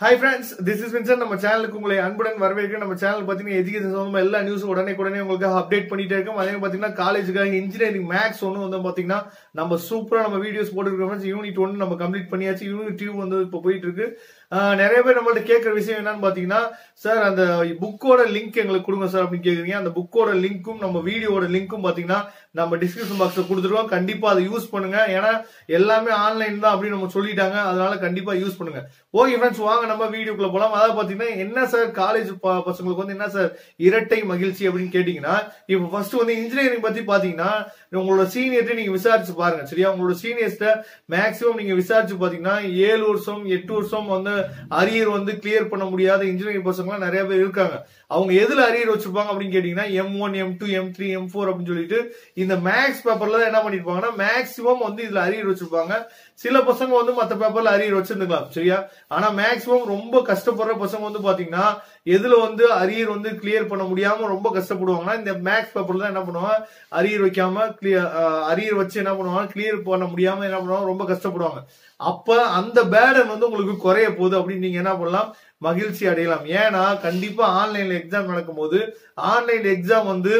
Hi friends, this is Vincent. நம்ம சேனலுக்கு உங்களை அன்புடன் வரவேற்கிறேன். நம்ம சேனல் பாத்தீங்கன்னா எஜுகேஷன் சம்பந்தமா எல்லா நியூஸும் உடனே உங்களுக்கு அப்டேட் பண்ணிட்டே இருக்கோம். அதே பாத்தீங்கன்னா காலேஜுக்காக இன்ஜினியரிங் மேக்ஸ் ஒன்னு வந்து பாத்தீங்கன்னா நம்ம சூப்பரா நம்ம வீடியோஸ் போட்டுருக்கோம் ஃப்ரெண்ட்ஸ். யூனிட் 1 நம்ம கம்ப்ளீட் பண்ணியாச்சு. யூனிட் 2 வந்து இப்போ போயிட்டு இருக்கு. நிறைய பேர் நம்மள்ட்ட கேட்கிற விஷயம் என்னன்னு பாத்தீங்கன்னா, சார் அந்த புக்கோட லிங்க் எங்களுக்கு கொடுங்க சார் அப்படின்னு கேக்குறீங்க. அந்த புக்கோட லிங்க்கும் நம்ம வீடியோட லிங்க்கும் பாத்தீங்கன்னா நம்ம டிஸ்கிரிப்ஷன் பாக்ஸ்ல கொடுத்துருவோம். கண்டிப்பா அதை யூஸ் பண்ணுங்க. ஏன்னா எல்லாமே ஆன்லைன் தான் அப்படின்னு நம்ம சொல்லிட்டாங்க. அதனால கண்டிப்பா யூஸ் பண்ணுங்க. ஓகே ஃப்ரெண்ட்ஸ், வாங்க நம்ம வீடியோக்குள்ள போலாம். அதாவது பாத்தீங்கன்னா என்ன சார் காலேஜ் பசங்களுக்கு வந்து என்ன சார் இரட்டை மகிழ்ச்சி அப்படின்னு கேட்டீங்கன்னா, இப்போ ஃபர்ஸ்ட் வந்து இன்ஜினியரிங் பத்தி பாத்தீங்கன்னா உங்களோட சீனியர்ட்ட நீங்க விசாரிச்சு பாருங்க. சரியா, உங்களோட சீனியர்ஸ்ட மேக்ஸிமம் நீங்க விசாரிச்சு பாத்தீங்கன்னா 7 வருஷம் 8 வருஷம் வந்து அரியர் வந்து கிளியர் பண்ண முடியாத இன்ஜினியரிங் பசங்க நிறைய பேர் இருக்காங்க. அவங்க எதுல அரியர் வச்சிருப்பாங்க அப்படின்னு கேட்டீங்கன்னா M1 M2 M3 M4 அப்படின்னு சொல்லிட்டு இந்த மேக்ஸ் பேப்பர்ல என்ன பண்ணிருப்பாங்கன்னா மேக்ஸிமம் வந்து இதுல அரியர் வச்சிருப்பாங்க. சில பசங்க வந்து மத்த பேப்பர்ல அரியர் வச்சிருந்துக்கலாம். சரியா, ஆனா மேக்ஸிமம் ரொம்ப கஷ்டப்படுற பசங்க வந்து பாத்தீங்கன்னா எதுல வந்து அரியர் வந்து கிளியர் பண்ண முடியாம ரொம்ப கஷ்டப்படுவாங்கன்னா இந்த மேக்ஸ் பேப்பர்ல தான் என்ன பண்ணுவாங்க, அரியர் வைக்காம அரியர் வச்சு என்ன பண்ணுவாங்க, கிளியர் பண்ண முடியாம என்ன பண்ணுவாங்க, ரொம்ப கஷ்டப்படுவாங்க. அப்ப அந்த பேர்டன் வந்து உங்களுக்கு குறைய போகுது அப்படின்னு நீங்க என்ன பண்ணலாம், மகிழ்ச்சி அடையலாம். ஏன்னா கண்டிப்பா ஆன்லைன்ல எக்ஸாம் நடக்கும்போது ஆன்லைன் எக்ஸாம் வந்து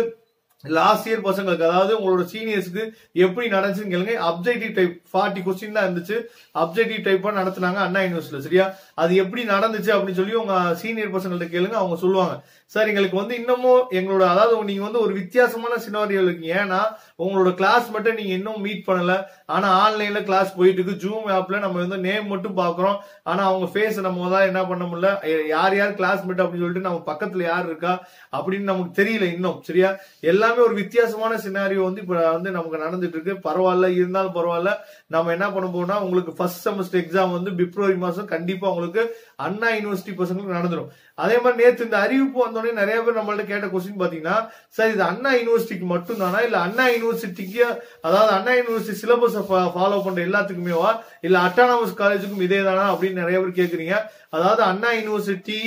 லாஸ்ட் இயர் பசங்களுக்கு, அதாவது உங்களோட சீனியர்ஸ்க்கு எப்படி நடந்துச்சுன்னு கேளுங்க. அப்ஜெக்டிவ் டைப் 40 கொஸ்டின் தான் இருந்துச்சு. அப்ஜெக்டிவ் டைப்பா நடத்தினாங்க அண்ணா யூனிவர்சிட்டியில. சரியா, அது எப்படி நடந்துச்சு அப்படின்னு சொல்லி உங்க சீனியர் பசங்கள்ட்ட கேளுங்க. அவங்க சொல்லுவாங்க, சார் எங்களுக்கு வந்து இன்னமும் எங்களோட, அதாவது நீங்க வந்து ஒரு வித்தியாசமான சினாரியோ இருக்கீங்க. ஏன்னா உங்களோட கிளாஸ் மட்டும் நீங்க இன்னும் மீட் பண்ணல. ஆனா ஆன்லைன்ல கிளாஸ் போயிட்டு இருக்கு. ஜூம் ஆப்ல நம்ம வந்து நேம் மட்டும் பாக்குறோம். ஆனா அவங்க ஃபேஸ் நம்ம தான் என்ன பண்ண முடியல. யார் கிளாஸ் மேட் அப்படின்னு சொல்லிட்டு நம்ம பக்கத்துல யார் இருக்கா அப்படின்னு நமக்கு தெரியல இன்னும். சரியா, எல்லாமே ஒரு வித்தியாசமான சினாரியோ வந்து இப்ப வந்து நமக்கு நடந்துட்டு இருக்கு. பரவாயில்ல, இருந்தாலும் பரவாயில்ல. நம்ம என்ன பண்ண போறோம்னா உங்களுக்கு ஃபர்ஸ்ட் செமஸ்டர் எக்ஸாம் வந்து பிப்ரவரி மாசம் கண்டிப்பா உங்களுக்கு அண்ணா யூனிவர்சிட்டி பசங்களுக்கு நடந்துடும். அதே மாதிரி நேற்று இந்த அறிவிப்பு வந்தோடனே நிறைய பேர் நம்மள்ட்ட கேட்ட கொஸ்டின் பாத்தீங்கன்னா, சார் இது அண்ணா யூனிவர்சிட்டிக்கு மட்டும் தானா, இல்ல அண்ணா யூனிவர்சிட்டிக்கு, அதாவது அண்ணா யூனிவர்சிட்டி சிலபஸ் ஃபாலோ பண்ற எல்லாத்துக்குமேவா, இல்ல அட்டானமஸ் காலேஜுக்கும் இதே தானா அப்படின்னு நிறைய பேர் கேக்குறீங்க. அதாவது அண்ணா யூனிவர்சிட்டி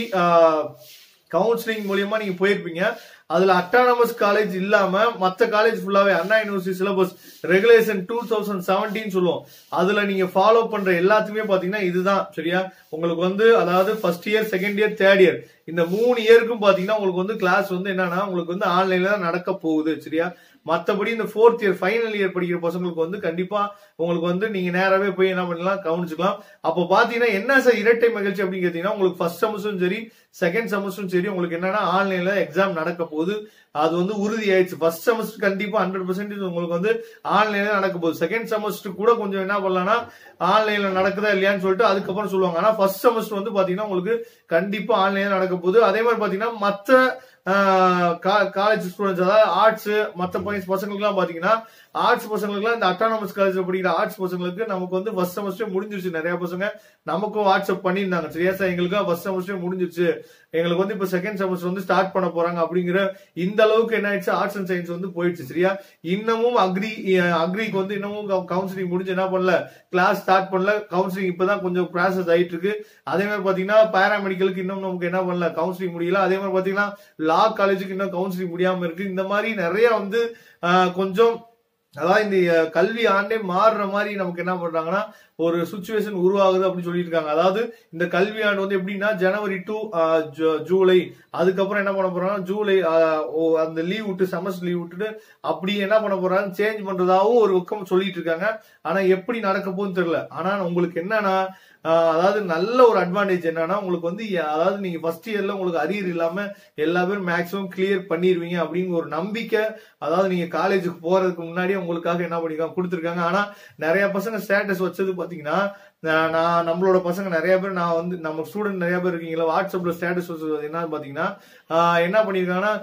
கவுன்சிலிங் மூலியமா நீங்க போயிருப்பீங்க. அதுல அட்டானமஸ் காலேஜ் இல்லாம மத்த காலேஜ் ஃபுல்லாவே அண்ணா யூனிவர்சிட்டி சிலபஸ் ரெகுலேஷன் 2017 சொல்லுவோம். அதுல நீங்க ஃபாலோ பண்ற எல்லாத்துக்குமே பாத்தீங்கன்னா இதுதான். சரியா, உங்களுக்கு வந்து அதாவது first year, second year, third year இந்த 3 இயருக்கும் பாத்தீங்கன்னா உங்களுக்கு வந்து கிளாஸ் வந்து என்னன்னா உங்களுக்கு வந்து ஆன்லைன்ல தான் நடக்க போகுது. சரியா, மத்தபடி இந்த 4th இயர் ஃபைனல் இயர் படிக்கிற பசங்களுக்கு வந்து கண்டிப்பா உங்களுக்கு வந்து நீங்க நேராவே போய் என்ன பண்ணலாம், கவனிச்சுக்கலாம். அப்ப பாத்தீங்கன்னா என்ன சார் இரட்டை மகிழ்ச்சி அப்படின்னு கேட்டீங்கன்னா, உங்களுக்கு ஃபர்ஸ்ட் செமஸ்டரும் சரி செகண்ட் செமஸ்டரும் சரி உங்களுக்கு என்னன்னா ஆன்லைன்ல எக்ஸாம் நடக்க போகுது. அது வந்து உறுதி ஆயிடுச்சு. ஃபர்ஸ்ட் செமஸ்டர் கண்டிப்பா 100% உங்களுக்கு வந்து ஆன்லைன்ல நடக்க போகுது. செகண்ட் செமஸ்டர் கூட கொஞ்சம் என்ன பண்ணலாம்னா ஆன்லைன்ல நடக்குதா இல்லையான்னு சொல்லிட்டு அதுக்கப்புறம் சொல்லுவாங்க. ஆனா ஃபர்ஸ்ட் செமஸ்டர் வந்து பாத்தீங்கன்னா உங்களுக்கு கண்டிப்பா ஆன்லைன்ல நடக்க போகுது. அதே மாதிரி பாத்தீங்கன்னா மத்த காலேஜ் ஸ்டூடெண்ட்ஸ், அதாவது ஆர்ட்ஸ் மத்த பசங்களுக்கு எல்லாம் பாத்தீங்கன்னா, ஆர்ட்ஸ் பசங்களுக்கு எல்லாம் இந்த அட்டானமஸ் காலேஜ்ல படிக்கிற ஆர்ட்ஸ் பசங்களுக்கு நமக்கு வந்து ஃபர்ஸ்ட் செமஸ்டர் முடிஞ்சிருச்சு. நிறைய பசங்க நமக்கும் வாட்ஸ்அப் பண்ணியிருந்தாங்க. சரியா சார், எங்களுக்கு ஃபர்ஸ்ட் செமஸ்டர் முடிஞ்சிருச்சு, எங்களுக்கு வந்து இப்ப செகண்ட் செமஸ்டர் வந்து ஸ்டார்ட் பண்ண போறாங்க அப்படிங்கிற இந்த அளவுக்கு என்ன ஆயிடுச்சு, ஆர்ட்ஸ் அண்ட் சயின்ஸ் வந்து போயிடுச்சு. சரியா, இன்னமும் அக்ரிக்கு வந்து இன்னமும் கவுன்சிலிங் முடிஞ்சு என்ன பண்ணல, கிளாஸ் ஸ்டார்ட் பண்ணல. கவுன்சிலிங் இப்பதான் கொஞ்சம் ப்ராசஸ் ஆயிட்டு இருக்கு. அதே மாதிரி பாத்தீங்கன்னா பாராமெடிக்கலுக்கு இன்னும் நமக்கு என்ன பண்ணல, கவுன்சிலிங் முடியல. அதே மாதிரி பாத்தீங்கன்னா லா காலேஜுக்கு இன்னும் கவுன்சிலிங் முடியாம இருக்கு. இந்த மாதிரி நிறைய வந்து கொஞ்சம், அதாவது இந்த கல்வி ஆண்டே மாறுற மாதிரி நமக்கு என்ன பண்றாங்கன்னா ஒரு சுச்சுவேஷன் உருவாகுது அப்படின்னு சொல்லிட்டு இருக்காங்க. அதாவது இந்த கல்வி ஆண்டு வந்து எப்படின்னா ஜனவரி டு ஜூலை, அதுக்கப்புறம் என்ன பண்ண போறாங்க, ஜூலை அந்த லீவ் விட்டு செமஸ்டர் லீவ் விட்டுட்டு அப்படி என்ன பண்ண போறாங்க, சேஞ்ச் பண்றதாவும் ஒரு பக்கம் சொல்லிட்டு இருக்காங்க. ஆனா எப்படி நடக்க போகுதுன்னு தெரியல. ஆனா உங்களுக்கு என்னன்னா, அதாவது நல்ல ஒரு அட்வான்டேஜ் என்னன்னா உங்களுக்கு வந்து, அதாவது நீங்க ஃபர்ஸ்ட் இயர்ல உங்களுக்கு அரியர் இல்லாம எல்லா பேரும் மேக்ஸிமம் கிளியர் பண்ணிருவீங்க அப்படின்னு ஒரு நம்பிக்கை, அதாவது நீங்க காலேஜுக்கு போறதுக்கு முன்னாடி உங்களுக்காக என்ன பண்ணிருக்காங்க, கொடுத்துருக்காங்க. ஆனா நிறைய பசங்க ஸ்டேட்டஸ் வச்சது பாத்தீங்கன்னா, நான் நம்மளோட பசங்க நிறைய பேர், நான் வந்து நம்ம ஸ்டூடெண்ட் நிறைய பேர் இருக்கீங்களா, வாட்ஸ்அப்ல ஸ்டேட்டஸ் வச்சது என்ன பாத்தீங்கன்னா, என்ன பண்ணிருக்காங்கன்னா,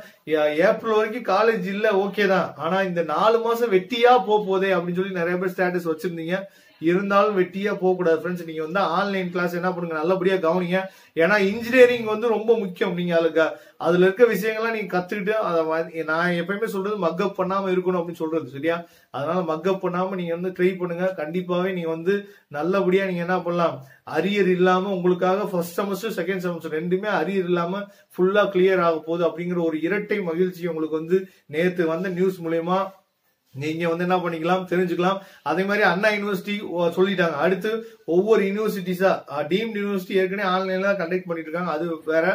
ஏப்ரல் வரைக்கும் காலேஜ் இல்ல ஓகே தான், ஆனா இந்த 4 மாசம் வெட்டியா போதே அப்படின்னு சொல்லி நிறைய பேர் ஸ்டேட்டஸ் வச்சிருந்தீங்க. இருந்தாலும் வெட்டியா போக கூடாது ஃப்ரெண்ட்ஸ். நீங்க வந்து ஆன்லைன் கிளாஸ் என்ன பண்ணுங்க, நல்லபடியா கவனிங்க. ஏன்னா இன்ஜினியரிங் வந்து ரொம்ப முக்கியம். நீங்க அதுல இருக்க விஷயங்கள்லாம் நீங்க கத்துக்கிட்டு அதை நான் எப்பயுமே சொல்றது மக்கப் பண்ணாம இருக்கணும் அப்படின்னு சொல்றது. சரியா, அதனால மக்கப் பண்ணாம நீங்க வந்து ட்ரை பண்ணுங்க. கண்டிப்பாவே நீங்க வந்து நல்லபடியா நீங்க என்ன பண்ணலாம், அரியர் இல்லாம உங்களுக்காக ஃபர்ஸ்ட் செமஸ்டர் செகண்ட் செமஸ்டர் ரெண்டுமே அரியர் இல்லாம ஃபுல்லா கிளியர் ஆக போகுது அப்படிங்கிற ஒரு இரட்டை மகிழ்ச்சி உங்களுக்கு வந்து நேத்து வந்த நியூஸ் மூலமா நீங்க வந்து என்ன பண்ணிக்கலாம் தெரிஞ்சுக்கலாம். அதே மாதிரி அண்ணா யூனிவர்சிட்டி சொல்லிட்டாங்க. அடுத்து ஒவ்வொரு யூனிவர்சிட்டிஸா டீம்டு யூனிவர்சிட்டி ஏற்கனவே ஆன்லைன்ல கண்டக்ட் பண்ணிட்டு இருக்காங்க. அது வேற.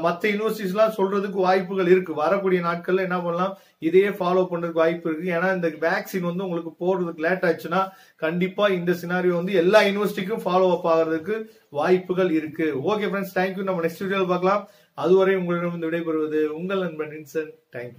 மற்ற யூனிவர்சிட்டிஸ் எல்லாம் சொல்றதுக்கு வாய்ப்புகள் இருக்கு. வரக்கூடிய நாட்கள்ல என்ன பண்ணலாம், இதையே ஃபாலோ பண்றதுக்கு வாய்ப்பு இருக்கு. ஏன்னா இந்த வேக்சின் வந்து உங்களுக்கு போடுறதுக்கு லேட் ஆச்சுன்னா கண்டிப்பா இந்த சினாரியோ வந்து எல்லா யூனிவர்சிட்டிக்கும் ஃபாலோ அப் ஆகிறதுக்கு வாய்ப்புகள் இருக்கு. Okay friends, thank you. நம்ம நெக்ஸ்ட் வீடியோல பார்க்கலாம். அதுவரை உங்களிடம் விடைபெறுவது உங்கள் நண்பன் வின்சென்ட். தேங்க்யூ.